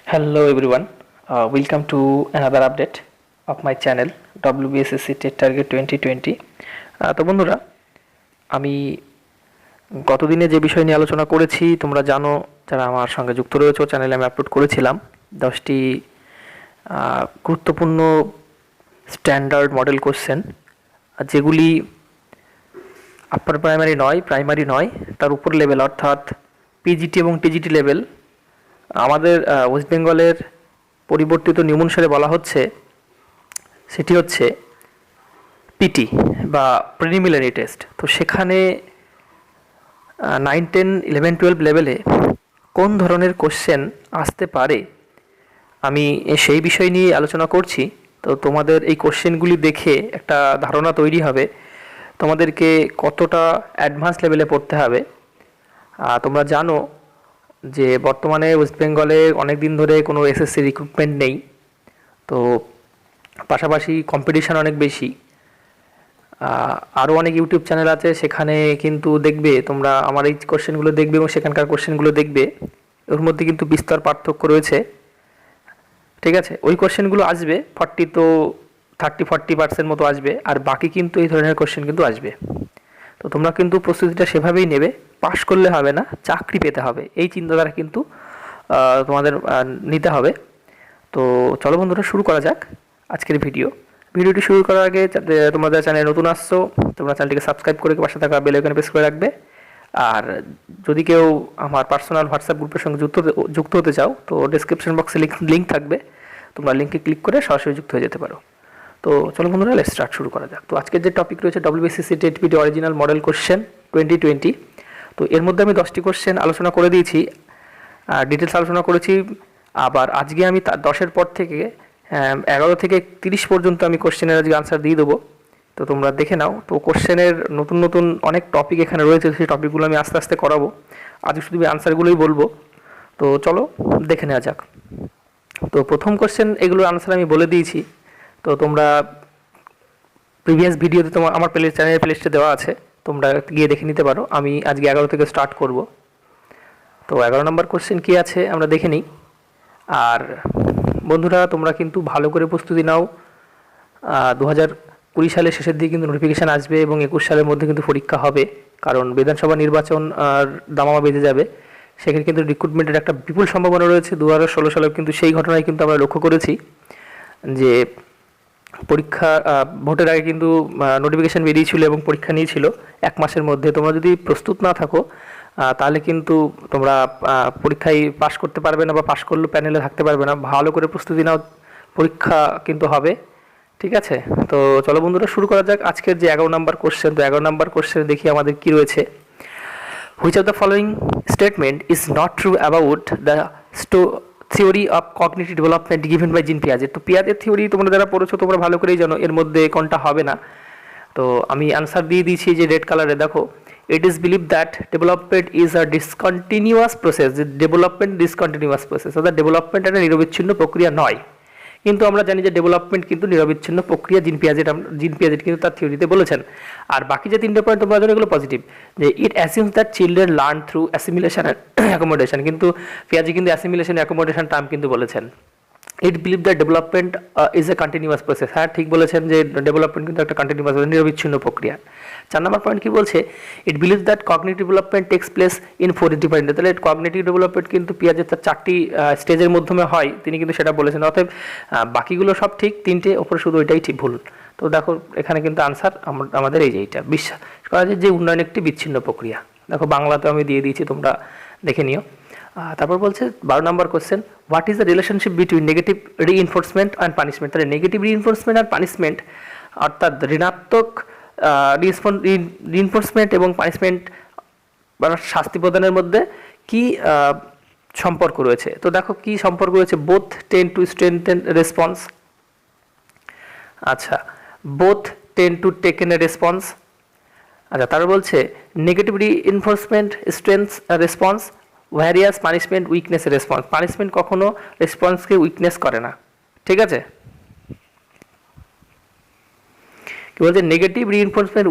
Hello everyone, welcome to another update of my channel WBSSC TET Target 2020। তো বন্ধুরা, আমি গতদিনে যে বিষয় নিয়ে আলোচনা করেছি তোমরা জানো, যারা আমার সঙ্গে যুক্ত রয়েছে চ্যানেলে আমি আপলোড করেছিলাম 10টি গুরুত্বপূর্ণ স্ট্যান্ডার্ড মডেল কোশ্চেন, যেগুলি আপার প্রাইমারি নয়, তার উপর লেভেল অর্থাৎ পিজিটি এবং টিজিটি লেভেল। আমাদের ওয়েস্ট বেঙ্গলের পরিবর্তিত নিয়ম অনুসারে বলা হচ্ছে, সেটি হচ্ছে পিটি বা প্রিলিমিনারি টেস্ট। তো সেখানে 9, 10, 11, 12 লেভেলে কোন ধরনের কোশ্চেন আসতে পারে আমি সেই বিষয় নিয়ে আলোচনা করছি। তো তোমাদের এই কোশ্চেনগুলি দেখে একটা ধারণা তৈরি হবে তোমাদেরকে কতটা অ্যাডভান্স লেভেলে পড়তে হবে। তোমরা জানো যে বর্তমানে ওয়েস্ট বেঙ্গলে অনেক দিন ধরে কোনো এসএসসি রিক্রুটমেন্ট নেই, তো পাশাপাশি কম্পিটিশান অনেক বেশি। আরও অনেক ইউটিউব চ্যানেল আছে, সেখানে কিন্তু দেখবে তোমরা আমার এই কোশ্চেনগুলো দেখবে এবং সেখানকার কোশ্চেনগুলো দেখবে, ওর মধ্যে কিন্তু বিস্তর পার্থক্য রয়েছে। ঠিক আছে, ওই কোশ্চেনগুলো আসবে 30-40% মতো আসবে, আর বাকি কিন্তু এই ধরনের কোশ্চেন কিন্তু আসবে। তো তোমরা কিন্তু প্রস্তুতিটা সেভাবেই নেবে, পাশ করলে হবে না, চাকরি পেতে হবে, এই চিন্তাধারা কিন্তু তোমাদের নিতে হবে। তো চলো বন্ধুরা, শুরু করা যাক আজকের ভিডিওটি শুরু করার আগে তোমাদের চ্যানেলে নতুন আসছো, তোমরা চ্যানেলটিকে সাবস্ক্রাইব করে পাশে থাকা বেল আইকনে প্রেস করে রাখবে। আর যদি কেউ আমার পার্সোনাল হোয়াটসঅ্যাপ গ্রুপের সঙ্গে যুক্ত হতে চাও, তো ডেসক্রিপশন বক্সে লিঙ্ক থাকবে, তোমরা লিঙ্কে ক্লিক করে সরাসরি যুক্ত হয়ে যেতে পারো। তো চলো বন্ধুরা, লেটস স্টার্ট, শুরু করা যাক। তো আজকের যে টপিক রয়েছে WBCSC TET PT original model question 2020। তো এর মধ্যে আমি 10টি কোশ্চেন আলোচনা করে দিয়েছি, ডিটেলস আলোচনা করেছি। আবার আজকে আমি 10-এর পর থেকে 11 থেকে 30 পর্যন্ত আমি কোশ্চেনের আজকে আনসার দিয়ে দেবো। তো তোমরা দেখে নাও। তো কোশ্চেনের নতুন অনেক টপিক এখানে রয়েছে, সেই টপিকগুলো আমি আস্তে আস্তে করাবো, আজকে শুধু আনসারগুলোই বলবো। তো চলো দেখে নেওয়া যাক। তো প্রথম কোশ্চেন, এগুলোর আনসার আমি বলে দিয়েছি, তো তোমরা প্রিভিয়াস ভিডিওতে আমার চ্যানেলের প্লেলিস্টে দেওয়া আছে, তোমরা গিয়ে দেখে নিতে পারো। আমি আজকে 11 থেকে স্টার্ট করব। তো 11 নম্বর কোশ্চেন কী আছে আমরা দেখে নিই। আর বন্ধুরা, তোমরা কিন্তু ভালো করে প্রস্তুতি নাও। 2020 সালের শেষের দিকে কিন্তু নোটিফিকেশান আসবে এবং 21 সালের মধ্যে কিন্তু পরীক্ষা হবে, কারণ বিধানসভা নির্বাচন আর দামামা বেঁধে যাবে। সেখানে কিন্তু রিক্রুটমেন্টের একটা বিপুল সম্ভাবনা রয়েছে। 2016 সালেও কিন্তু সেই ঘটনায় কিন্তু আমরা লক্ষ্য করেছি যে পরীক্ষা ভোটের আগে কিন্তু নোটিফিকেশান বেরিয়েছিল এবং পরীক্ষা নিয়েছিল 1 মাসের মধ্যে। তোমরা যদি প্রস্তুত না থাকো তাহলে কিন্তু তোমরা পরীক্ষায় পাশ করতে পারবে না, বা পাশ করলেও প্যানেলে থাকতে পারবে না। ভালো করে প্রস্তুতি নাও, পরীক্ষা কিন্তু হবে। ঠিক আছে, তো চলো বন্ধুরা, শুরু করা যাক আজকের যে 11 নম্বর কোশ্চেন। তো 11 নম্বর কোশ্চেনে দেখি আমাদের কী রয়েছে। Which of the following statement is not true about the theory of cognitive development given by Jean Piaget. তো পিয়াজের থিওরি তোমরা যারা পড়েছো তোমরা ভালো করেই জানো এর মধ্যে কোনটা হবে না। তো আমি আনসার দিয়ে দিয়েছি যে রেড কালারে, দেখো, it is believe that development is a discontinuous process. যে ডেভেলপমেন্ট ডিসকন্টিনিউয়াস প্রসেস, অর্থাৎ ডেভেলপমেন্ট একটা নিরবিচ্ছিন্ন প্রক্রিয়া নয়। কিন্তু আমরা জানি যে ডেভেলপমেন্ট কিন্তু নিরবিচ্ছিন্ন প্রক্রিয়া, জিন পিয়াজেট কিন্তু তার থিওরিতে বলেছেন। আর বাকি যে 3টে পয়েন্ট তোমরা জানো এগুলো পজিটিভ, যে it assumes that children learn through assimilation and accommodation. কিন্তু পিয়াজে কিন্তু অ্যাসিমিলেশন অ্যাকোমোডেশন টার্ম কিন্তু বলেছেন। It believe that development is a continuous process. হ্যাঁ, ঠিক বলেছেন যে ডেভেলপমেন্ট কিন্তু একটা কন্টিনিউয়াস, নিরবিচ্ছিন্ন প্রক্রিয়া। 4 নম্বর পয়েন্ট কি বলছে, it believe that cognitive development takes place in 4 different. তাহলে কগনিটিভ ডেভেলপমেন্ট কিন্তু পিয়াজের তার 4টি স্টেজের মাধ্যমে হয়, তিনি কিন্তু সেটা বলেছেন। অতএব বাকিগুলো সব ঠিক, 3টে, ওপরে শুধু ওইটাই ঠিক ভুল। তো দেখো এখানে কিন্তু আনসার আমাদের এইটা বিশ্বাস করা যায় যে উন্নয়ন একটি বিচ্ছিন্ন প্রক্রিয়া। দেখো বাংলাতে আমি দিয়ে দিয়েছি, তোমরা দেখে নিও। তারপর বলছে 12 number question, what is the relationship between negative reinforcement and punishment. তাহলে নেগেটিভ রিইনফোর্সমেন্ট আর পানিশমেন্ট, অর্থাৎ ঋণাত্মক রিইনফোর্সমেন্ট এবং পানিশমেন্ট বা শাস্তি প্রদানের মধ্যে কি সম্পর্ক রয়েছে। তো দেখো কি সম্পর্ক রয়েছে, both tend to strengthen response. আচ্ছা, both tend to taken a response. আচ্ছা, তারপর বলছে negative reinforcement strength response, whereas punishment weakens response. Punishment কখনো রেসপন্সকে উইকনেস করে না। ঠিক আছে, কি বলছে, নেগেটিভ রিইনফোর্সমেন্ট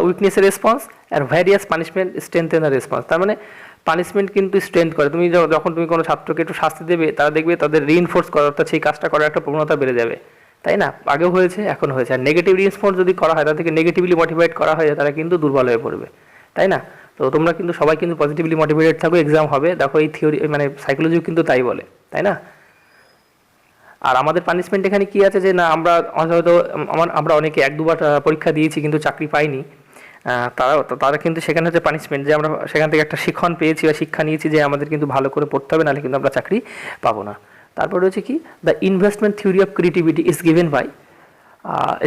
উইকনেস রেসপন্স আর ভ্যারিয়াস পানিশমেন্ট স্ট্রেংথেন রেসপন্স। তার মানে পানিশমেন্ট কিন্তু স্ট্রেন্থ করে। তুমি যখন তুমি কোনো ছাত্রকে একটু শাস্তি দেবে, তারা দেখবে তাদের রিইনফোর্স করা, অর্থাৎ সেই কাজটা করার একটা প্রবণতা বেড়ে যাবে, তাই না? আগেও হয়েছে, এখন হয়েছে। আর নেগেটিভ রিইনফোর্স যদি করা হয়, তাদেরকে নেগেটিভলি মোটিভেট করা হয়, তারা কিন্তু দুর্বল হয়ে পড়বে, তাই না? তো তোমরা কিন্তু সবাই কিন্তু পজিটিভলি মোটিভেটেড থাকো, এক্সাম হবে। দেখো এই থিওরি মানে সাইকোলজিও কিন্তু তাই বলে, তাই না? আর আমাদের পানিশমেন্ট এখানে কি আছে, যে না আমরা হয়তো আমরা অনেকে 1-2 বার পরীক্ষা দিয়েছি কিন্তু চাকরি পাইনি, তারা কিন্তু সেখানে হচ্ছে পানিশমেন্ট, যে আমরা সেখান থেকে একটা শিক্ষণ পেয়েছি বা শিক্ষা নিয়েছি যে আমাদের কিন্তু ভালো করে পড়তে হবে, নাহলে কিন্তু আমরা চাকরি পাবো না। তারপর রয়েছে কি, the investment theory of creativity is given by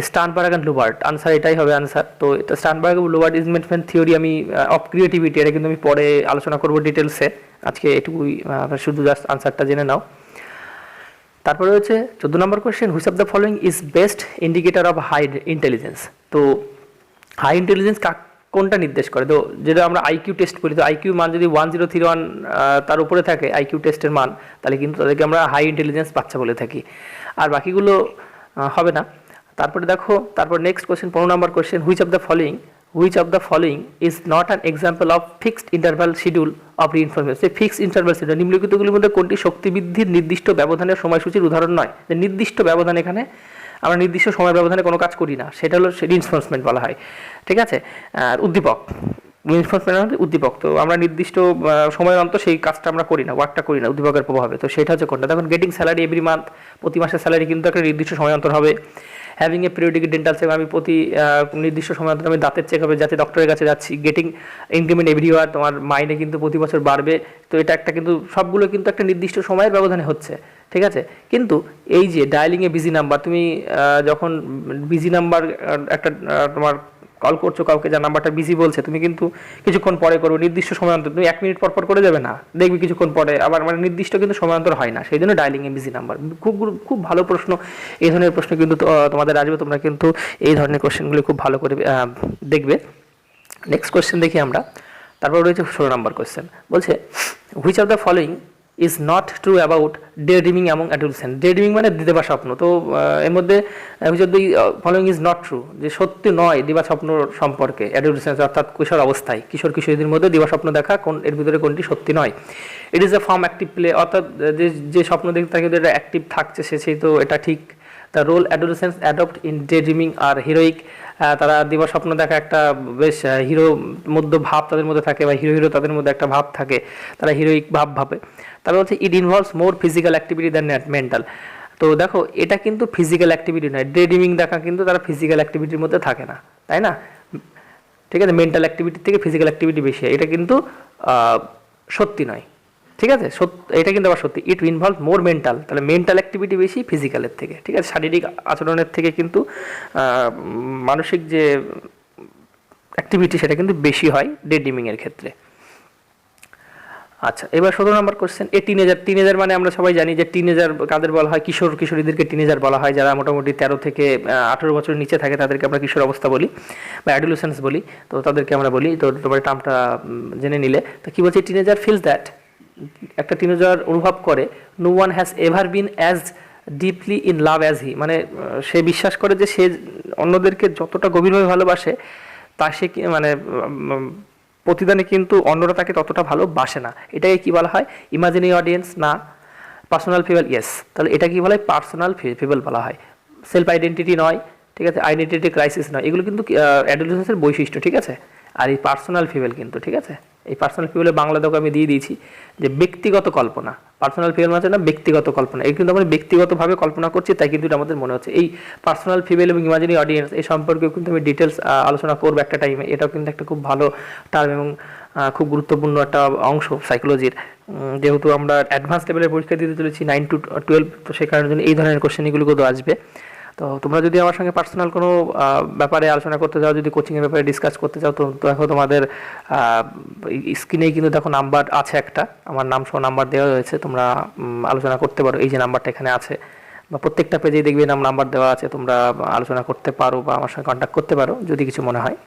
Sternberg and Lubart. Answer এটাই হবে আনসার। তো এটা স্টানবার্গ এবং লুবার্ট ইনভেস্টমেন্ট থিওরি আমি অফ ক্রিয়েটিভিটি, এটা কিন্তু আমি পরে আলোচনা করবো ডিটেলসে, আজকে এটুকুই শুধু জাস্ট আনসারটা জেনে নাও। তারপরে রয়েছে 14 number question, which of the following is best indicator of high intelligence. তো হাই ইন্টেলিজেন্স কোনটা নির্দেশ করে? তো যেটা আমরা আইকিউ টেস্ট করি, তো আইকিউ মান যদি 1031 তার উপরে থাকে আইকিউ টেস্টের মান, তাহলে কিন্তু তাদেরকে আমরা হাই ইন্টেলিজেন্স বাচ্চা বলে থাকি, আর বাকিগুলো হবে না। তারপরে দেখো, তারপর next question 15 number question, which of the following is not an example of fixed interval schedule of reinforcement. সেই ফিক্সড ইন্টারভাল শিডিউল নিম্নলিখিতগুলির মধ্যে কোনটি শক্তি বৃদ্ধির নির্দিষ্ট ব্যবধানের সময়সূচির উদাহরণ নয়? যে নির্দিষ্ট ব্যবধান, এখানে আমরা নির্দিষ্ট সময় ব্যবধানে কোনো কাজ করি না, সেটা হলো রিইনফোর্সমেন্ট বলা হয়, ঠিক আছে? আর উদ্দীপক, রিইনফোর্সমেন্ট হচ্ছে উদ্দীপক। তো আমরা নির্দিষ্ট সময় অন্তর সেই কাজটা আমরা করি না, ওয়ার্কটা করি না উদ্দীপকের প্রভাবে। তো সেটা হচ্ছে কোনটা? দেখুন, গেটিং স্যালারি এভরি মান্থ, প্রতি মাসের স্যালারি কিন্তু একটা নির্দিষ্ট সময় অন্তর হবে। Having a periodic dental check, আমি প্রতি নির্দিষ্ট সময় অন্তর আমি দাঁতের চেক হবে, যাতে ডক্টরের কাছে যাচ্ছি। গেটিং ইনক্রিমেন্ট এভরি ইয়ার, তোমার মাইনে কিন্তু প্রতি বছর বাড়বে। তো এটা একটা কিন্তু সবগুলো কিন্তু একটা নির্দিষ্ট সময়ের ব্যবধানে হচ্ছে, ঠিক আছে? কিন্তু এই যে ডায়ালিংয়ে বিজি নাম্বার, তুমি যখন বিজি নাম্বার একটা তোমার কল করছো কাউকে, যা নাম্বারটা বিজি বলছে, তুমি কিন্তু কিছুক্ষণ পরে করো, নির্দিষ্ট সময় অন্তর, তুমি 1 মিনিট পর করে যাবে না, দেখবি কিছুক্ষণ পরে আবার, মানে নির্দিষ্ট কিন্তু সময় অন্তর হয় না, সেই জন্য ডায়ালিংয়ে বিজি নাম্বার। খুব ভালো প্রশ্ন, এই ধরনের প্রশ্ন কিন্তু তোমাদের আসবে, তোমরা কিন্তু এই ধরনের কোশ্চেনগুলি খুব ভালো করে দেখবে। নেক্সট কোশ্চেন দেখি আমরা। তারপর রয়েছে 16 নম্বর কোশ্চেন, বলছে which of the following is not true about day dreaming among adolescent. Day dreaming মানে দিবা স্বপ্ন। তো এর মধ্যে which of the following is not true, যে সত্যি নয় দিবা স্বপ্ন সম্পর্কে অ্যাডোলেসেন্স, অর্থাৎ কৈশোর অবস্থায় কিশোর কিশোরীদের মধ্যে দিবা স্বপ্ন দেখা, এর ভিতরে কোনটি সত্যি নয়? ইট is A form active play, অর্থাৎ যে স্বপ্ন দেখতে থাকে এটা অ্যাক্টিভ থাকছে সেই, তো এটা ঠিক। The role adolescence adopt in day dreaming আর হিরোইক, তারা দিবা স্বপ্ন দেখা একটা বেশ হিরো মধ্যে ভাব তাদের মধ্যে থাকে, বা হিরো তাদের মধ্যে একটা ভাব থাকে, তারা হিরোইক ভাবে। তারপর হচ্ছে ইট ইনভলভস মোর ফিজিক্যাল অ্যাক্টিভিটি দ্যান মেন্টাল। তো দেখো, এটা কিন্তু ফিজিক্যাল অ্যাক্টিভিটি নয়, ডে ড্রিমিং দেখা কিন্তু তারা ফিজিক্যাল অ্যাক্টিভিটির মধ্যে থাকে না, তাই না? ঠিক আছে, মেন্টাল অ্যাক্টিভিটি থেকে ফিজিক্যাল অ্যাক্টিভিটি বেশি হয়, এটা কিন্তু সত্যি নয়, ঠিক আছে? এটা কিন্তু আবার সত্যি, ইট ইনভলভ মোর মেন্টাল, তাহলে মেন্টাল অ্যাক্টিভিটি বেশি ফিজিক্যালের থেকে, ঠিক আছে? শারীরিক আচরণের থেকে কিন্তু মানসিক যে অ্যাক্টিভিটি সেটা কিন্তু বেশি হয় ডে ড্রিমিংয়ের ক্ষেত্রে। আচ্ছা, এবার 17 নম্বর কোশ্চেন, এ টিনেজার মানে আমরা সবাই জানি যে টিনেজার কাদের বলা হয়, কিশোর কিশোরীদেরকে টিনেজার বলা হয়, যারা মোটামুটি 13 থেকে 18 বছরের নিচে থাকে তাদেরকে আমরা কিশোর অবস্থা বলি বা অ্যাডোলেসেন্স বলি, তো তাদেরকে আমরা বলি। তো তোমার টার্মটা জেনে নিলে, তো কী বলছে, টিনেজার ফিলস দ্যাট, একটা টিনেজার অনুভব করে, no one has ever been as deeply in love as he, মানে সে বিশ্বাস করে যে সে অন্যদেরকে যতটা গভীরভাবে ভালোবাসে, তা সে মানে প্রতিদানে কিন্তু অন্যরা তাকে ততটা ভালোবাসে না। এটাকে কি বলা হয়? ইমাজিনারি অডিয়েন্স না পার্সোনাল ফেবল? ইয়েস, তাহলে এটা কি বলা হয়? পার্সোনাল ফেবল বলা হয়। সেলফ আইডেন্টিটি নয়, ঠিক আছে? আইডেন্টিটি ক্রাইসিস নয়, এগুলো কিন্তু অ্যাডোলেসেন্সের বৈশিষ্ট্য, ঠিক আছে? আর এই পার্সোনাল ফেবল কিন্তু, ঠিক আছে, এই পার্সোনাল ফেবলের বাংলাটাকে আমি দিয়ে দিয়েছি যে ব্যক্তিগত কল্পনা। পার্সোনাল ফেবল মানে না ব্যক্তিগত কল্পনা, এই কিন্তু আমরা ব্যক্তিগতভাবে কল্পনা করছি, তাই কিন্তু এটা আমাদের মনে হচ্ছে। এই পার্সোনাল ফেবল এবং ইমাজিনারি অডিয়েন্স এই সম্পর্কেও কিন্তু আমি ডিটেলস আলোচনা করবো একটা টাইমে। এটাও কিন্তু একটা খুব ভালো টার্ম এবং খুব গুরুত্বপূর্ণ একটা অংশ সাইকোলজির, যেহেতু আমরা অ্যাডভান্স লেভেলের পরীক্ষা দিতে চলেছি 9 to 12, তো সেই কারণের জন্য এই ধরনের কোশ্চেনগুলো কিন্তু আসবে। তো তোমরা যদি আমার সঙ্গে পার্সোনাল কোনো ব্যাপারে আলোচনা করতে চাও, যদি কোচিংয়ের ব্যাপারে ডিসকাস করতে চাও, তো দেখো তোমাদের স্ক্রিনেই কিন্তু দেখো নাম্বার আছে একটা, আমার নাম সহ নাম্বার দেওয়া হয়েছে, তোমরা আলোচনা করতে পারো। এই যে নাম্বারটা এখানে আছে, বা প্রত্যেকটা পেজেই দেখবে নাম্বার দেওয়া আছে, তোমরা আলোচনা করতে পারো বা আমার সঙ্গে কন্ট্যাক্ট করতে পারো যদি কিছু মনে হয়।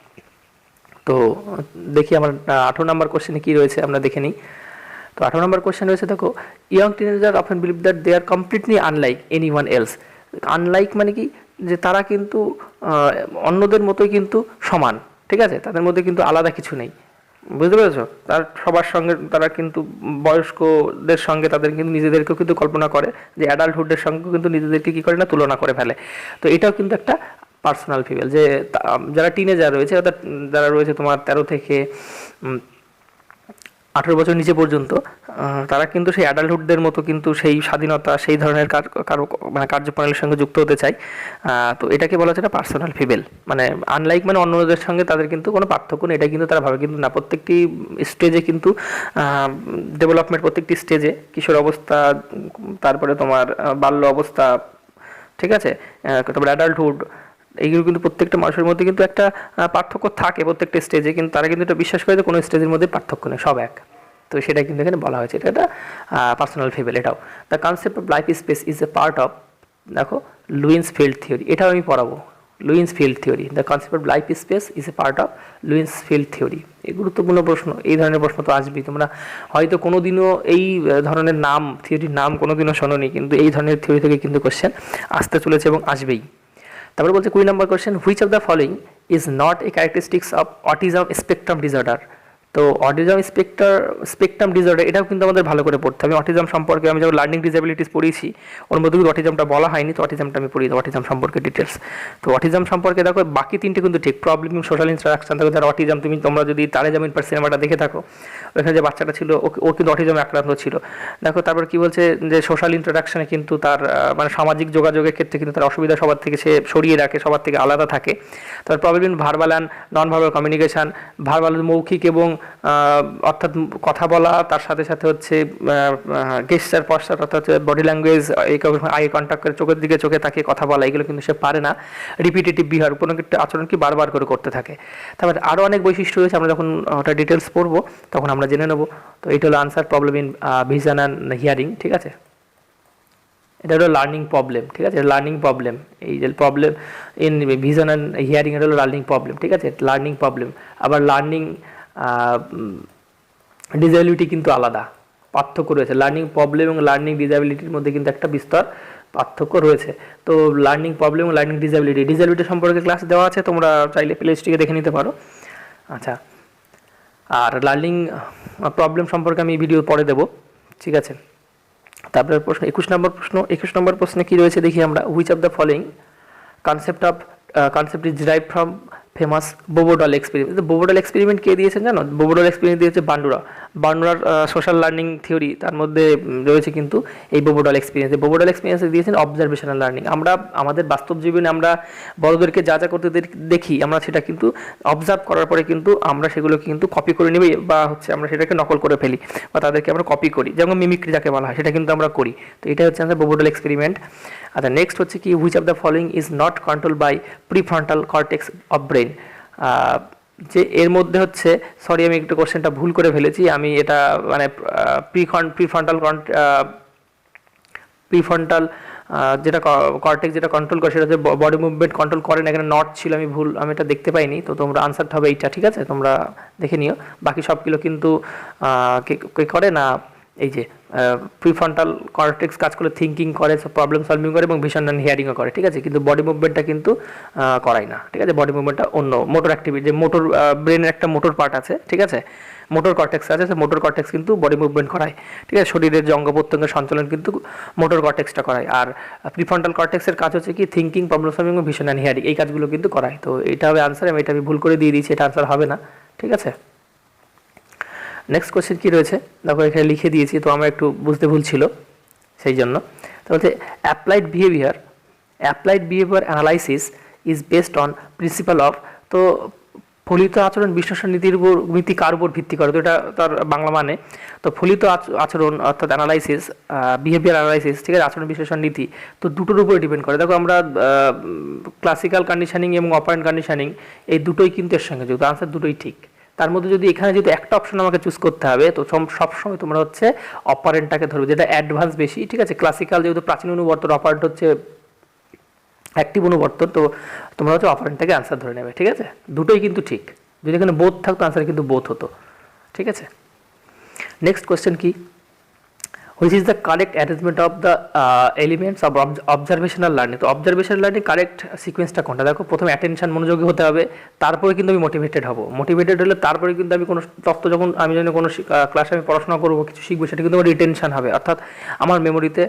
তো দেখি আমার 18 নম্বর কোশ্চেনে কী রয়েছে, আমরা দেখে নিই। তো 18 নম্বর কোশ্চেন রয়েছে, দেখো, young teenager often believe that they are completely unlike anyone else. Unlike মানে কি, যে তারা কিন্তু অন্যদের মতোই কিন্তু সমান, ঠিক আছে? তাদের মধ্যে কিন্তু আলাদা কিছু নেই, বুঝতে পেরেছো? তার সবার সঙ্গে তারা কিন্তু বয়স্কদের সঙ্গে তাদের কিন্তু নিজেদেরকেও কিন্তু কল্পনা করে যে অ্যাডাল্টহুডের সঙ্গে কিন্তু নিজেদেরকে কী করে না তুলনা করে ফেলে। তো এটাও কিন্তু একটা পার্সোনাল ফিমেল যে যারা টিনেজার রয়েছে অর্থাৎ যারা রয়েছে তোমার 13 থেকে 18 বছর নিচে পর্যন্ত, তারা কিন্তু সেই অ্যাডাল্টহুডদের মতো কিন্তু সেই স্বাধীনতা সেই ধরনের মানে কার্যপ্রণালীর সঙ্গে যুক্ত হতে চায়। তো এটাকে বলা হচ্ছে একটা পার্সোনাল ফিমেল, মানে আনলাইক মানে অন্যদের সঙ্গে তাদের কিন্তু কোনো পার্থক্য নেই, এটা কিন্তু তারা ভাবে কিন্তু না। প্রত্যেকটি স্টেজে কিন্তু ডেভেলপমেন্ট, প্রত্যেকটি স্টেজে কিশোর অবস্থা, তারপরে তোমার বাল্য অবস্থা, ঠিক আছে, তারপরে অ্যাডাল্টহুড, এইগুলো কিন্তু প্রত্যেকটা মানুষের মধ্যে কিন্তু একটা পার্থক্য থাকে প্রত্যেকটা স্টেজে, কিন্তু তারা কিন্তু এটা বিশ্বাস করে যে কোনো স্টেজের মধ্যে পার্থক্য নেই, সব এক। তো সেটা কিন্তু এখানে বলা হয়েছে, এটা একটা পার্সোনাল ফেবেল। এটাও the concept of life space is a part of, দেখো, লুইন্স ফিল্ড থিওরি, এটাও আমি পড়াবো। Lewin's field theory, the concept of life space is a part of Lewin's field theory. এই গুরুত্বপূর্ণ প্রশ্ন, এই ধরনের প্রশ্ন তো আসবেই। তোমরা হয়তো কোনো দিনও এই ধরনের নাম, থিওরির নাম কোনো দিনও শোনোনি, কিন্তু এই ধরনের থিওরি থেকে কিন্তু কোশ্চেন আসতে চলেছে এবং আসবেই। তারপরে বলছে 20 number question, which of the following is not a characteristics of autism spectrum disorder. তো অটিজম স্পেকট্রাম ডিসঅর্ডার, এটাও কিন্তু আমাদের ভালো করে পড়তে হবে। অটিজম সম্পর্কে আমি যখন লার্নিং ডিসএবিলিটিস পড়িয়েছি ওর মধ্যে কিন্তু অটিজমটা বলা হয়নি, তো অটিজমটা আমি পড়িয়ে দেবো, অটিজম সম্পর্কে ডিটেলস। তো অটিজম সম্পর্কে দেখো বাকি তিনটে কিন্তু ঠিক, প্রবলেম সোশ্যাল ইন্টারাকশন। দেখো যারা অটিজম, তোমরা যদি তারে জামিন পার সিনেমাটা দেখে থাকো, ওখানে যে বাচ্চাটা ছিল ও কিন্তু অটিজমে আক্রান্ত ছিল। দেখো তারপর কি বলছে যে সোশ্যাল ইন্টারাকশনে কিন্তু তার মানে সামাজিক যোগাযোগের ক্ষেত্রে কিন্তু তার অসুবিধা সবার থেকে সে সরিয়ে রাখে, সবার থেকে আলাদা থাকে। তার problem verbal and non verbal communication, verbal মৌখিক এবং অর্থাৎ কথা বলা, তার সাথে সাথে হচ্ছে গেস্টার পশ্চাৎ অর্থাৎ বডি ল্যাঙ্গুয়েজ, আই কন্ট্যাক্ট করে চোখের দিকে চোখে তাকিয়ে কথা বলা, এগুলো কিন্তু সে পারে না। রিপিটেটিভ বিহার, কোনো একটা আচরণ কি বারবার করে করতে থাকে। তারপরে আরও অনেক বৈশিষ্ট্য রয়েছে, আমরা যখন ওটা ডিটেলস পড়বো তখন আমরা জেনে নেবো। তো এটা হলো answer, problem in vision and hearing, ঠিক আছে। এটা হলো লার্নিং প্রবলেম, ঠিক আছে, লার্নিং প্রবলেম। এই যে problem in vision and hearing, এটা হলো লার্নিং প্রবলেম, ঠিক আছে, লার্নিং প্রবলেম। আবার লার্নিং ডিসএবিলিটি কিন্তু আলাদা, পার্থক্য রয়েছে। লার্নিং প্রবলেম এবং লার্নিং ডিসএবিলিটির মধ্যে কিন্তু একটা বিস্তর পার্থক্য রয়েছে। তো লার্নিং প্রবলেম এবং লার্নিং ডিসএবিলিটি সম্পর্কে ক্লাস দেওয়া আছে, তোমরা চাইলে প্লেলিস্টে দেখে নিতে পারো। আচ্ছা, আর লার্নিং প্রবলেম সম্পর্কে আমি ভিডিও পরে দেবো, ঠিক আছে। তারপরে প্রশ্ন 21 নম্বর প্রশ্নে কী রয়েছে দেখি আমরা। Which of the following concept is derive from famous bobo doll experiment. Bobo doll experiment কে দিয়েছেন জানো? বোবোডল এক্সপেরিমেন্ট দিয়েছে বান্ডুরার সোশ্যাল লার্নিং থিওরি, তার মধ্যে রয়েছে কিন্তু এই বোবোডল এক্সপিরিয়েন্স। বোবোডল এক্সপিরিয়েন্স দিয়েছেন অবজারভেশনাল লার্নিং। আমরা আমাদের বাস্তব জীবনে আমরা বড়দেরকে যা যা করতে দেখি, আমরা সেটা কিন্তু অবজার্ভ করার পরে কিন্তু আমরা সেগুলোকে কিন্তু কপি করে নেবে, বা হচ্ছে আমরা সেটাকে নকল করে ফেলি, বা তাদেরকে আমরা কপি করি, যেমন মিমিক্রি যাকে বলা হয়, সেটা কিন্তু আমরা করি। তো এটা হচ্ছে আমাদের বোবোডল এক্সপেরিমেন্ট। আচ্ছা, নেক্সট হচ্ছে কি, which of the following is not control by prefrontal cortex of brain. যে এর মধ্যে হচ্ছে, সরি আমি একটু কোশ্চেনটা ভুল করে ফেলেছি, আমি এটা মানে প্রিফ্রন্টাল যেটা কর্টেক্স যেটা কন্ট্রোল করে সেটা হচ্ছে বডি মুভমেন্ট কন্ট্রোল করে না, এখানে নট ছিল, আমি এটা দেখতে পাইনি। তো তোমরা আনসারটা হবে এইটা, ঠিক আছে, তোমরা দেখে নিও। বাকি সবগুলো কিন্তু কে করে না, এই যে প্রিফ্রন্টাল কর্টেক্স কাজ করে, থিঙ্কিং করে, প্রবলেম সলভিং করে এবং ভিশন অ্যান্ড হিয়ারিংও করে, ঠিক আছে, কিন্তু বডি মুভমেন্টটা কিন্তু করায় না, ঠিক আছে। বডি মুভমেন্টটা অন্য মোটর অ্যাক্টিভিটি, যে মোটর ব্রেনের একটা মোটর পার্ট আছে, ঠিক আছে, মোটর কর্টেক্স আছে, সে মোটর কর্টেক্স কিন্তু বডি মুভমেন্ট করায়, ঠিক আছে, শরীরের যে অঙ্গ প্রত্যঙ্গের সঞ্চালন কিন্তু মোটর কর্টেক্সটা করায়। আর প্রিফ্রন্টাল কর্টেক্সের কাজ হচ্ছে কি, থিঙ্কিং, প্রবলেম সলভিং এবং ভিশন অ্যান্ড হিয়ারিং, এই কাজগুলো কিন্তু করায়। তো এটা হবে আনসার, আমি ভুল করে দিয়ে দিয়েছি, এটা আনসার হবে না, ঠিক আছে। নেক্সট কোয়েশ্চেন কী রয়েছে দেখো, এখানে লিখে দিয়েছি, তো আমার একটু বুঝতে ভুল ছিল সেই জন্য। তো বলছে applied behaviour analysis is based on principal of. তো ফলিত আচরণ বিশ্লেষণ নীতি কার উপর ভিত্তি করে? তো এটা তার বাংলা মানে, তো ফলিত আচরণ অর্থাৎ অ্যানালাইসিস, বিহেভিয়ার অ্যানালাইসিস, ঠিক আছে, আচরণ বিশ্লেষণ নীতি, তো দুটোর উপরে ডিপেন্ড করে। দেখো আমরা ক্লাসিক্যাল কন্ডিশনিং এবং অপারেন্ট কন্ডিশনিং, এই দুটোই কিন্তু এর সঙ্গে যুক্ত, আনসার দুটোই ঠিক। তার মধ্যে যদি এখানে যদি একটা অপশন আমাকে চুজ করতে হবে, তো সবসময় তোমরা হচ্ছে অপারেন্টটাকে ধরবে, যেটা অ্যাডভান্স বেশি, ঠিক আছে। ক্লাসিক্যাল যেহেতু প্রাচীন অনুবর্তন, অপারেন্ট হচ্ছে অ্যাক্টিভ অনুবর্তন, তো তোমরা হচ্ছে অপারেন্টটাকে আনসার ধরে নেবে, ঠিক আছে। দুটোই কিন্তু ঠিক, যদি এখানে বোথ থাকতো আনসার কিন্তু বোথ হতো, ঠিক আছে। নেক্সট কোয়েশ্চেন কি, which is the correct arrangement of the elements of observational learning. তো অবজারভেশনাল লার্নিং কারেক্ট সিকোয়েন্সটা কোনটা? দেখো, প্রথমে অ্যাটেনশন, মনোযোগী হতে হবে, তারপরে কিন্তু আমি মোটিভেটেড হব। মোটিভেটেড হলে তারপরে কিন্তু আমি কোনো তথ্য যখন আমি যখন কোনো ক্লাসে আমি পড়াশোনা করবো, কিছু শিখবো, সেটা কিন্তু আমার রিটেনশন হবে, অর্থাৎ আমার মেমোরিতে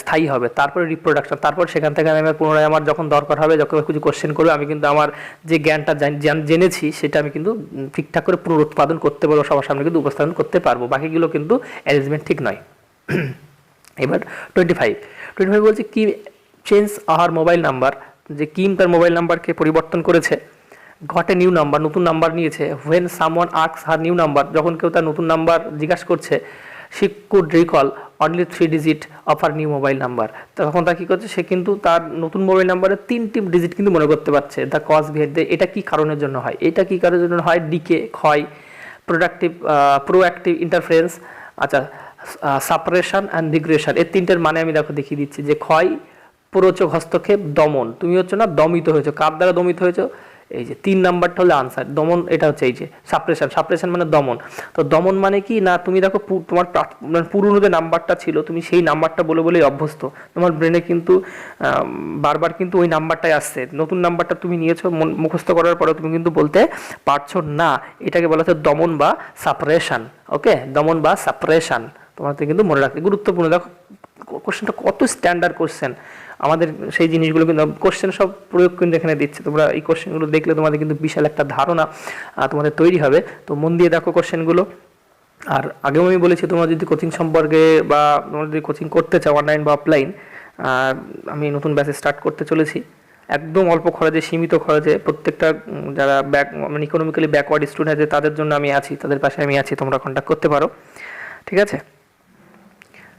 স্থায়ী হবে। তারপরে রিপ্রোডাকশন, তারপর সেখান থেকে আমি পুনরায় আমার যখন দরকার হবে, যখন কিছু কোশ্চেন করবে, আমি কিন্তু আমার যে জ্ঞানটা জেনেছি সেটা আমি কিন্তু ঠিকঠাক করে পুনরুৎপাদন করতে পারবো, সবার সামনে কিন্তু উপস্থাপন করতে পারবো। বাকিগুলো কিন্তু অ্যারেঞ্জমেন্ট ঠিক নয়। এবার 25 বলছে কি চেঞ্জ আওয়ার মোবাইল নাম্বার, যে কিম তার মোবাইল নাম্বারকে পরিবর্তন করেছে। গট এ নিউ নাম্বার, নতুন নাম্বার নিয়েছে। When someone asks her new number, যখন কেউ তার নতুন নাম্বার জিজ্ঞাসা করছে, she could recall only 3 digit of her new mobile number. তখন তার কী করছে, সে কিন্তু তার নতুন মোবাইল নাম্বারের 3টি ডিজিট কিন্তু মনে করতে পারছে। দ্য কজ বিহাইন্ড, এটা কী কারণের জন্য হয়, এটা কী কারণের জন্য হয়? ডিকে, ক্ষয়, প্রোঅ্যাক্টিভ ইন্টারফারেন্স, আচ্ছা, সাপারেশন অ্যান্ড রিগ্রেশন। এর 3টের মানে আমি দেখিয়ে দিচ্ছি, যে ক্ষয়, প্ররোচক হস্তক্ষেপ, দমন। তুমি হচ্ছে না দমিত হয়েছো, কার দ্বারা দমিত হয়েছো? এই যে 3 নাম্বারটা হলো আনসার। দমন এটা হচ্ছে এই যে সাপ্রেশন মানে দমন। তো দমন মানে কি না, তুমি দেখো তোমার পুরনো যে নাম্বারটা ছিল, তুমি সেই নাম্বারটা বলে বলেই অভ্যস্ত, তোমার ব্রেনে কিন্তু বারবার কিন্তু ওই নাম্বারটাই আসছে। নতুন নাম্বারটা তুমি নিয়েছো, মুখস্থ করার পরে তুমি কিন্তু বলতে পারছো না। এটাকে বলা হচ্ছে দমন বা সাপ্রেশন। ওকে, দমন বা সাপ্রেশন তোমাদের কিন্তু মনে রাখতে গুরুত্বপূর্ণ। দেখো কোশ্চেনটা কত স্ট্যান্ডার্ড কোশ্চেন, আমাদের সেই জিনিসগুলো কিন্তু কোশ্চেন সব প্রয়োগ কিন্তু এখানে দিচ্ছে। তোমরা এই কোশ্চেনগুলো দেখলে তোমাদের কিন্তু বিশাল একটা ধারণা তোমাদের তৈরি হবে। তো মন দিয়ে দেখো কোশ্চেনগুলো। আর আগেও আমি বলেছি, তোমরা যদি কোচিং সম্পর্কে বা তোমরা যদি কোচিং করতে চাও, অনলাইন বা অফলাইন, আমি নতুন ব্যাচে স্টার্ট করতে চলেছি। একদম অল্প খরচে, সীমিত খরচে, প্রত্যেকটা যারা মানে ইকোনমিক্যালি ব্যাকওয়ার্ড স্টুডেন্ট আছে তাদের জন্য আমি আছি, তাদের পাশে আমি আছি, তোমরা কন্ট্যাক্ট করতে পারো। ঠিক আছে।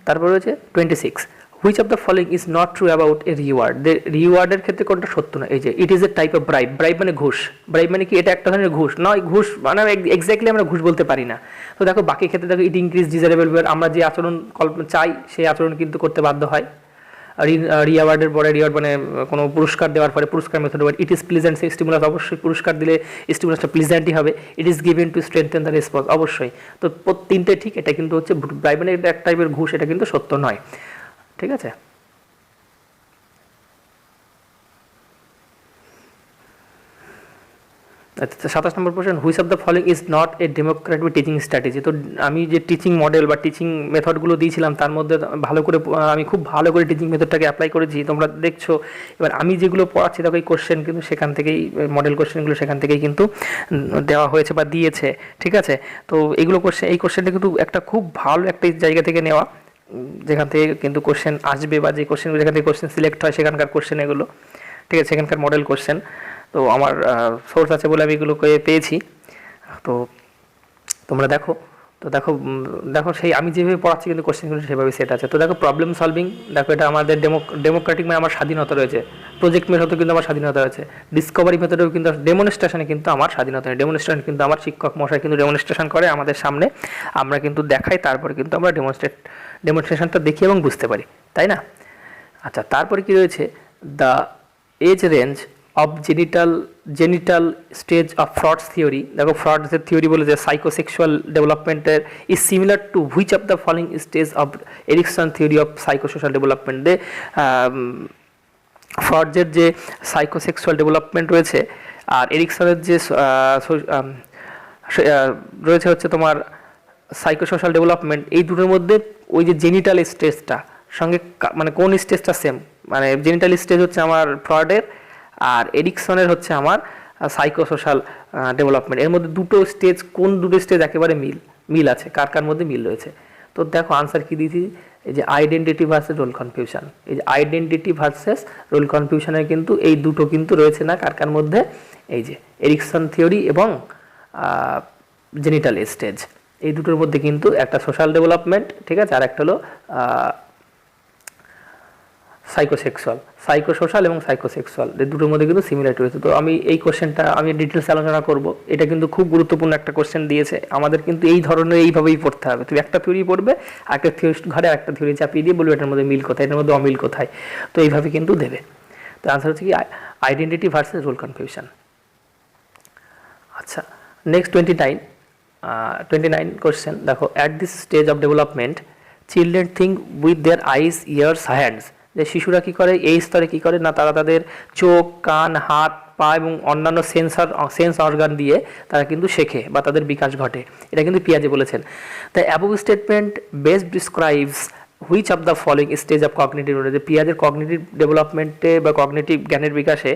তারপর রয়েছে 26, which of the following is not true about a reward. রিওয়ার্ডের ক্ষেত্রে কোনটা সত্য না? এই যে it is a type of bribe. Bribe মানে ঘুষ। ব্রাইব মানে কি? এটা একটা ধরনের ঘুষ নয়। ঘুষ মানে এক্স্যাক্টলি আমরা ঘুষ বলতে পারি না। তো দেখো বাকি ক্ষেত্রে দেখো, ইট ইনক্রিজ ডিজারেবল, আমরা যে আচরণ চাই সেই আচরণ কিন্তু করতে বাধ্য হয়। রিওয়ার্ডের পরে, রিওয়ার্ড মানে কোনো পুরস্কার দেওয়ার পরে পুরস্কার method. It is pleasant, stimulus, অবশ্যই পুরস্কার দিলে স্টিমুলাসটা প্লিজেন্টই হবে। It is given to strengthen the response, অবশ্যই। তো 3টে ঠিক। এটা কিন্তু হচ্ছে ব্রাইব মানে এটা এক টাইপের ঘুষ, এটা কিন্তু সত্য নয়। ঠিক আছে। আচ্ছা, 27 নম্বর question, which of the following is not a democratic teaching strategy. তো আমি যে টিচিং মডেল বা টিচিং মেথডগুলো দিয়েছিলাম, তার মধ্যে আমি খুব ভালো করে টিচিং মেথডটাকে অ্যাপ্লাই করেছি, তোমরা দেখছো। এবার আমি যেগুলো পড়াচ্ছি দেখো, এই কোশ্চেন কিন্তু সেখান থেকেই, মডেল কোশ্চেনগুলো সেখান থেকেই কিন্তু দেওয়া হয়েছে বা দিয়েছে। ঠিক আছে। তো এই কোশ্চেনটা কিন্তু একটা খুব ভালো একটা জায়গা থেকে নেওয়া, যেখান থেকে কিন্তু কোশ্চেন আসবে, বা যে কোশ্চেনগুলো যেখান থেকে কোশ্চেন সিলেক্ট হয় সেখানকার কোশ্চেন এগুলো। ঠিক আছে, সেখানকার মডেল কোশ্চেন। তো আমার সোর্স আছে বলে আমি এগুলোকে পেয়েছি। তো তোমরা দেখো, সেই আমি যেভাবে পড়াচ্ছি কিন্তু কোশ্চেনগুলো সেভাবে সেট আছে। তো দেখো প্রবলেম সলভিং, দেখো এটা আমাদের ডেমোক্রেটিক মানে আমার স্বাধীনতা রয়েছে। প্রজেক্ট মেথডেও কিন্তু আমার স্বাধীনতা রয়েছে। ডিসকভারি মেথডেও কিন্তু, ডেমনস্ট্রেশনে কিন্তু আমার স্বাধীনতা নেই। ডেমনস্ট্রেশন কিন্তু আমার শিক্ষক মশাই কিন্তু ডেমনস্ট্রেশন করে আমাদের সামনে, আমরা কিন্তু দেখাই, তারপরে কিন্তু আমরা ডেমনস্ট্রেশনটা দেখি এবং বুঝতে পারি, তাই না? আচ্ছা, তারপরে কি রয়েছে, the age range of genital stage of Freud's theory. দেখো ফ্রডসের থিওরি বলে যে সাইকোসেক্সুয়াল ডেভেলপমেন্টের is similar to which of the following stage of Erikson theory of psychosocial development. ফ্রডসের যে সাইকোসেক্সুয়াল ডেভেলপমেন্ট রয়েছে আর এরিকসনের যে রয়েছে হচ্ছে তোমার সাইকোসোশ্যাল ডেভেলপমেন্ট, এই দুটোর মধ্যে ওই যে জেনিটাল স্টেজটা সঙ্গে মানে কোন স্টেজটা সেম, মানে জেনিটাল স্টেজ হচ্ছে আমার ফ্রডের, আর এরিকসনের হচ্ছে আমার সাইকোসোশ্যাল ডেভেলপমেন্ট। এর মধ্যে দুটো স্টেজ, কোন দুটো স্টেজ একেবারে মিল আছে, কার মধ্যে মিল রয়েছে। তো দেখো আনসার কি দিয়েছি, এই যে আইডেন্টিটি ভার্সেস রোল কনফিউশন। এই যে আইডেন্টিটি ভার্সেস রোল কনফিউশনের কিন্তু এই দুটো কিন্তু রয়েছে না কার মধ্যে, এই যে এরিকসন থিওরি এবং জেনিটাল স্টেজ, এই দুটোর মধ্যে কিন্তু একটা সোশ্যাল ডেভেলপমেন্ট, ঠিক আছে, আর একটা হলো সাইকোসোশ্যাল এবং সাইকোসেক্সুয়াল, এই দুটোর মধ্যে কিন্তু সিমিলারিটি রয়েছে। তো আমি এই কোশ্চেনটা আমি ডিটেলস আলোচনা করব। এটা কিন্তু খুব গুরুত্বপূর্ণ একটা কোশ্চেন দিয়েছে, আমাদের কিন্তু এই ধরনের এইভাবেই পড়তে হবে। তুমি একটা থিওরি পড়বে, একটা থিওরি ঘরে একটা থিওরি চাপিয়ে দিয়ে বলবে এটার মধ্যে মিল কোথায়, এটার মধ্যে অমিল কোথায়। তো এইভাবে কিন্তু দেবে। তো আনসার হচ্ছে কি আইডেন্টিটি ভার্সেস রোল কনফিউশন। আচ্ছা, নেক্সট 29 কোশ্চেন দেখো, at this stage of development children think with their eyes, ears, hands. যে শিশুরা কী করে, এই স্তরে কী করে না, তারা তাদের চোখ, কান, হাত, পা এবং অন্যান্য সেন্স অর্গান দিয়ে তারা কিন্তু শেখে বা তাদের বিকাশ ঘটে। এটা কিন্তু পিয়াজে বলেছেন। The above statement best describes which of the following stage of cognitive, যে পিয়াজের কগনিটিভ ডেভেলপমেন্টে বা কগনিটিভ জ্ঞানের বিকাশে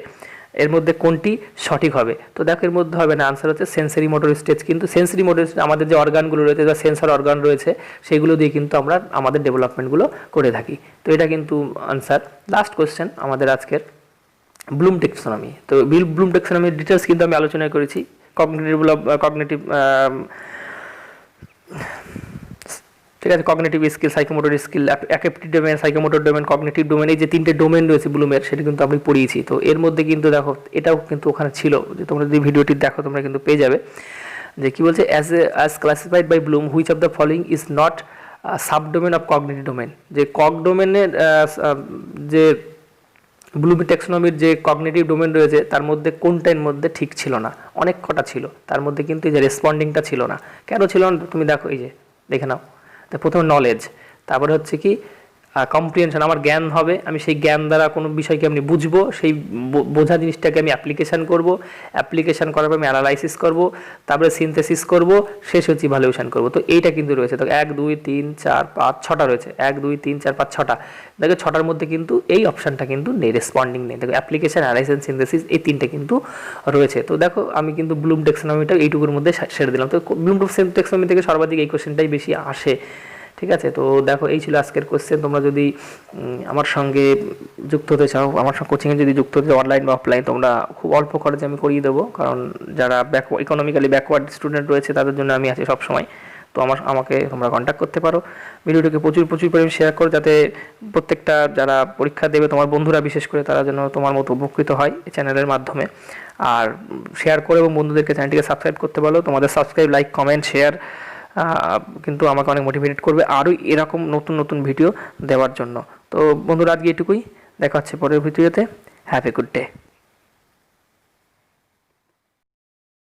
এর মধ্যে কোনটি সঠিক হবে। তো দেখো এর মধ্যে হবে না, আনসার হচ্ছে সেন্সারি মোটর স্টেজ। কিন্তু সেন্সারি মোটর স্টেজ আমাদের যে অর্গানগুলো রয়েছে বা সেন্সার অর্গান রয়েছে সেগুলো দিয়ে কিন্তু আমরা আমাদের ডেভেলপমেন্টগুলো করে থাকি। তো এটা কিন্তু আনসার। লাস্ট কোশ্চেন আমাদের আজকের, ব্লুম টেক্সোনমি। তো ব্লুম টেক্সোনমির ডিটেলস কিন্তু আমি আলোচনা করেছি। কগনিটিভ ঠিক আছে, cognitive skill, psychomotor skill, affective domain, psychomotor domain, cognitive domain, এই যে তিনটে ডোমেন রয়েছে ব্লুমের, সেটা কিন্তু আমি পড়িয়েছি। তো এর মধ্যে কিন্তু দেখো এটাও কিন্তু ওখানে ছিল, যে তোমরা যদি ভিডিওটি দেখো তোমরা কিন্তু পেয়ে যাবে যে কী বলছে, as classified by Bloom which of the following is not subdomain of cognitive domain. যে ডোমেনের যে ব্লুম টেক্সোনমির যে কগনিটিভ ডোমেন রয়েছে তার মধ্যে কোনটার মধ্যে ঠিক ছিল না, অনেক কটা ছিল, তার মধ্যে কিন্তু এই যে রেসপন্ডিংটা ছিল না। কেন ছিল না তুমি দেখো, এই যে দেখে নাও। তো প্রথমে নলেজ, তারপরে হচ্ছে কি কম্প্রিহেনশন, আমার জ্ঞান হবে, আমি সেই জ্ঞান দ্বারা কোনো বিষয়কে আমি বুঝবো, সেই বোঝা জিনিসটাকে আমি অ্যাপ্লিকেশান করব, অ্যাপ্লিকেশান করার পর আমি অ্যানালাইসিস করব, তারপরে সিনথেসিস করব, শেষ হচ্ছে ইভালুয়েশন করব। তো এইটা কিন্তু রয়েছে। তো 1 2 3 4 5 6টা রয়েছে, 1 2 3 4 5 6টা। দেখো 6টার মধ্যে কিন্তু এই অপশানটা কিন্তু নেই, রেসপন্ডিং নেই। দেখো অ্যাপ্লিকেশান, অ্যানালাইসিস, সিনথেসিস, এই তিনটে কিন্তু রয়েছে। তো দেখো আমি কিন্তু ব্লুম টেক্সোনমিটা এইটুকুর মধ্যে সেরে দিলাম। তো ব্লুম টেক্সোনমি থেকে সর্বাধিক এই কোশ্চেনটাই বেশি আসে। ঠিক আছে, তো দেখো এই ছিল আজকের কোশ্চেন। তোমরা যদি আমার সঙ্গে যুক্ত হতে চাও, আমার সঙ্গে কোচিংয়ে যদি যুক্ত হতে চাও, অনলাইন বা অফলাইন, তোমরা খুব অল্প খরচে আমি করিয়ে দেবো। কারণ যারা ইকোনমিক্যালি ব্যাকওয়ার্ড স্টুডেন্ট রয়েছে তাদের জন্য আমি আছি সবসময়। তো আমাকে তোমরা কন্ট্যাক্ট করতে পারো। ভিডিওটিকে প্রচুর পরিমাণে শেয়ার করো, যাতে প্রত্যেকটা যারা পরীক্ষা দেবে, তোমার বন্ধুরা বিশেষ করে, তারা যেন তোমার মতো উপকৃত হয় এই চ্যানেলের মাধ্যমে। আর শেয়ার করে এবং বন্ধুদেরকে চ্যানেলটিকে সাবস্ক্রাইব করতে বলো। তোমাদের সাবস্ক্রাইব, লাইক, কমেন্ট, শেয়ার কিন্তু আমাকে অনেক মোটিভেট করবে আরও এরকম নতুন ভিডিও দেওয়ার জন্য। তো বন্ধুরা আজকে এটুকুই, দেখা হচ্ছে পরের ভিডিওতে। Have a good day.